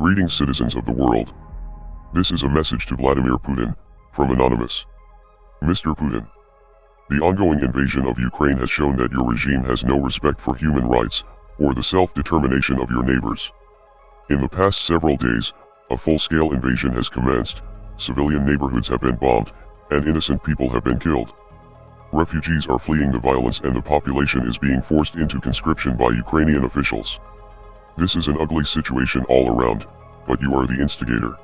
Greetings, citizens of the world. This is a message to Vladimir Putin, from Anonymous. Mr. Putin, the ongoing invasion of Ukraine has shown that your regime has no respect for human rights, or the self-determination of your neighbors. In the past several days, a full-scale invasion has commenced, civilian neighborhoods have been bombed, and innocent people have been killed. Refugees are fleeing the violence and the population is being forced into conscription by Ukrainian officials. This is an ugly situation all around, but you are the instigator.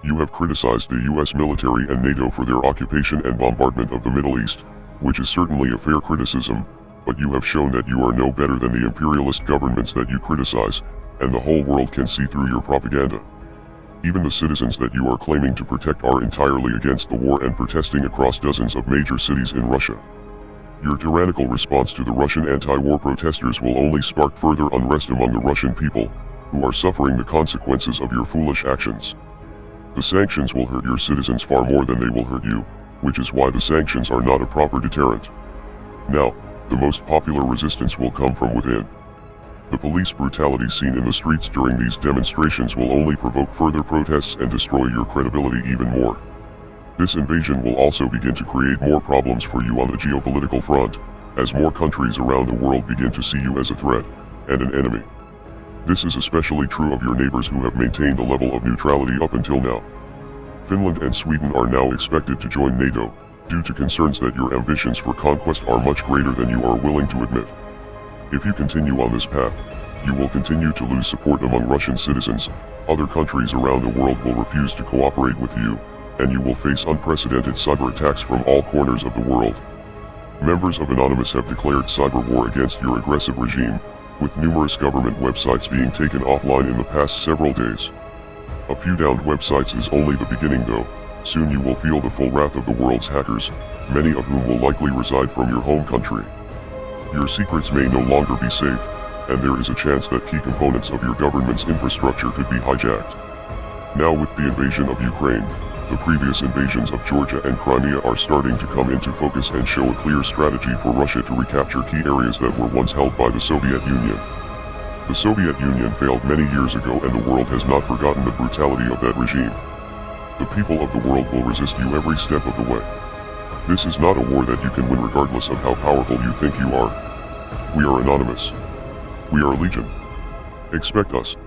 You have criticized the US military and NATO for their occupation and bombardment of the Middle East, which is certainly a fair criticism, but you have shown that you are no better than the imperialist governments that you criticize, and the whole world can see through your propaganda. Even the citizens that you are claiming to protect are entirely against the war and protesting across dozens of major cities in Russia. Your tyrannical response to the Russian anti-war protesters will only spark further unrest among the Russian people, who are suffering the consequences of your foolish actions. The sanctions will hurt your citizens far more than they will hurt you, which is why the sanctions are not a proper deterrent. Now, the most popular resistance will come from within. The police brutality seen in the streets during these demonstrations will only provoke further protests and destroy your credibility even more. This invasion will also begin to create more problems for you on the geopolitical front, as more countries around the world begin to see you as a threat, and an enemy. This is especially true of your neighbors who have maintained a level of neutrality up until now. Finland and Sweden are now expected to join NATO, due to concerns that your ambitions for conquest are much greater than you are willing to admit. If you continue on this path, you will continue to lose support among Russian citizens, other countries around the world will refuse to cooperate with you, and you will face unprecedented cyber attacks from all corners of the world. Members of Anonymous have declared cyber war against your aggressive regime, with numerous government websites being taken offline in the past several days. A few downed websites is only the beginning though, soon you will feel the full wrath of the world's hackers, many of whom will likely reside from your home country. Your secrets may no longer be safe, and there is a chance that key components of your government's infrastructure could be hijacked. Now with the invasion of Ukraine, the previous invasions of Georgia and Crimea are starting to come into focus and show a clear strategy for Russia to recapture key areas that were once held by the Soviet Union. The Soviet Union failed many years ago and the world has not forgotten the brutality of that regime. The people of the world will resist you every step of the way. This is not a war that you can win regardless of how powerful you think you are. We are Anonymous. We are Legion. Expect us.